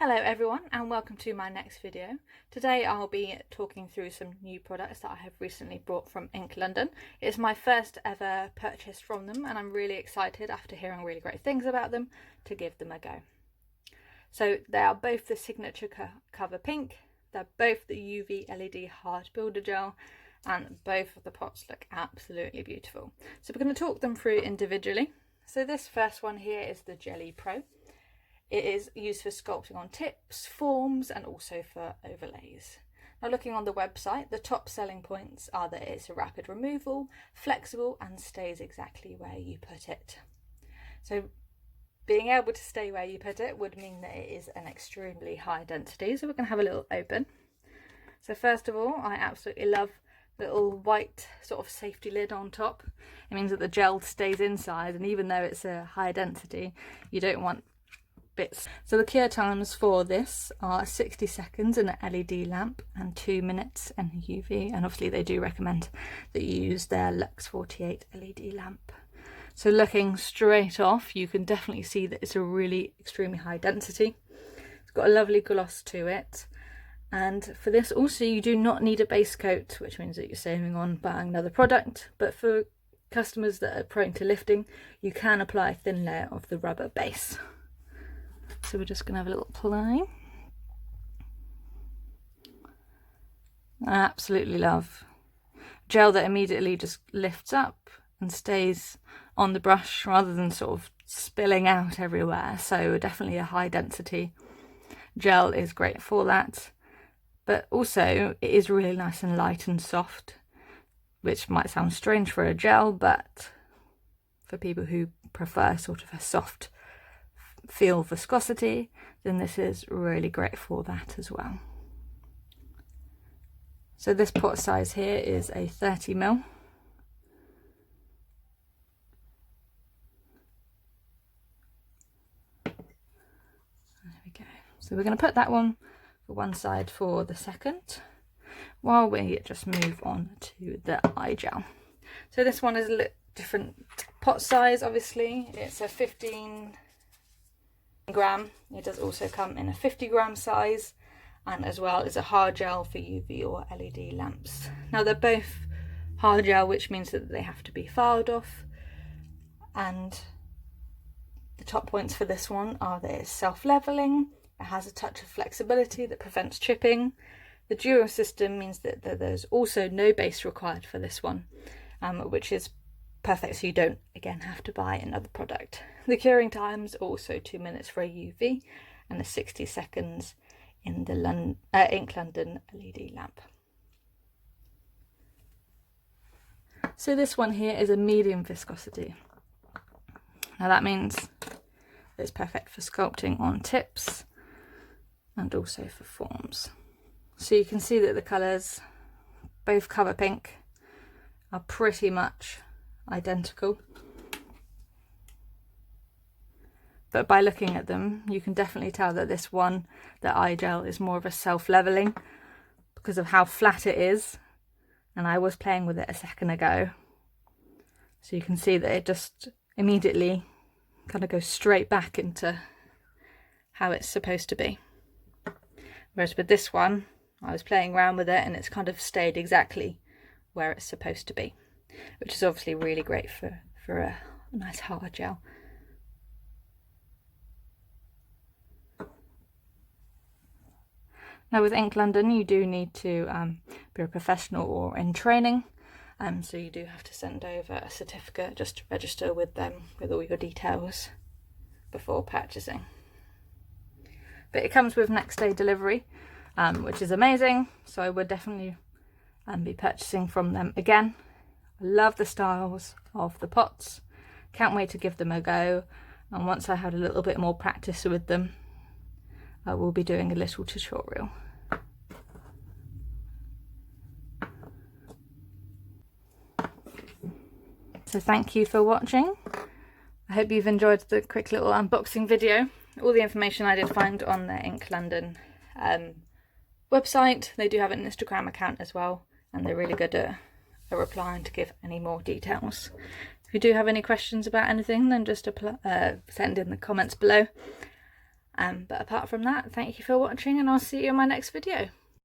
Hello everyone and welcome to my next video. Today I'll be talking through some new products that I have recently bought from Ink London. It's my first ever purchase from them and I'm really excited after hearing really great things about them to give them a go. So they are both the Signature Cover Pink, they're both the UV LED Hard Builder Gel, and both of the pots look absolutely beautiful. So we're going to talk them through individually. So this first one here is the Jelly Pro. It is used for sculpting on tips, forms, and also for overlays. Now, looking on the website, the top selling points are that it's a rapid removal, flexible, and stays exactly where you put it. So being able to stay where you put it would mean that it is an extremely high density. So we're going to have a little open. So first of all, I absolutely love the little white sort of safety lid on top. It means that the gel stays inside, and even though it's a high density, you don't want bits. So the cure times for this are 60 seconds in an LED lamp and 2 minutes in UV, and obviously they do recommend that you use their Lux 48 LED lamp. So looking straight off, you can definitely see that it's a really extremely high density. It's got a lovely gloss to it, and for this also you do not need a base coat, which means that you're saving on buying another product, but for customers that are prone to lifting, you can apply a thin layer of the rubber base. So we're just going to have a little play. I absolutely love gel that immediately just lifts up and stays on the brush rather than sort of spilling out everywhere. So definitely a high density gel is great for that. But also it is really nice and light and soft, which might sound strange for a gel, but for people who prefer sort of a soft feel viscosity, then this is really great for that as well. So this pot size here is a 30ml. There we go. So we're going to put that one for one side for the second, while we just move on to the iJel. So this one is a little different pot size, obviously. It's a 15 gram. It does also come in a 50 gram size, and as well as a hard gel for UV or LED lamps. Now they're both hard gel, which means that they have to be filed off, and the top points for this one are that it's self-leveling, it has a touch of flexibility that prevents chipping. The duo system means that there's also no base required for this one, which is perfect, so you don't again have to buy another product. The curing times are also 2 minutes for a UV and a 60 seconds in the Ink London LED lamp. So this one here is a medium viscosity. Now that means it's perfect for sculpting on tips and also for forms. So you can see that the colours, both Cover Pink, are pretty much identical, but by looking at them you can definitely tell that this one, the iJel, is more of a self-leveling because of how flat it is, and I was playing with it a second ago, so you can see that it just immediately kind of goes straight back into how it's supposed to be, whereas with this one I was playing around with it and it's kind of stayed exactly where it's supposed to be, which is obviously really great for a nice hard gel. Now with Ink London you do need to be a professional or in training, so you do have to send over a certificate just to register with them with all your details before purchasing. But it comes with next day delivery, which is amazing, so I would definitely be purchasing from them again. I love the styles of the pots, can't wait to give them a go, and once I had a little bit more practice with them I will be doing a little tutorial. So thank you for watching. I hope you've enjoyed the quick little unboxing video. All the information I did find on their Ink London website. They do have an Instagram account as well, and they're really good at replying to give any more details. If you do have any questions about anything, then just send in the comments below. But apart from that, thank you for watching, and I'll see you in my next video.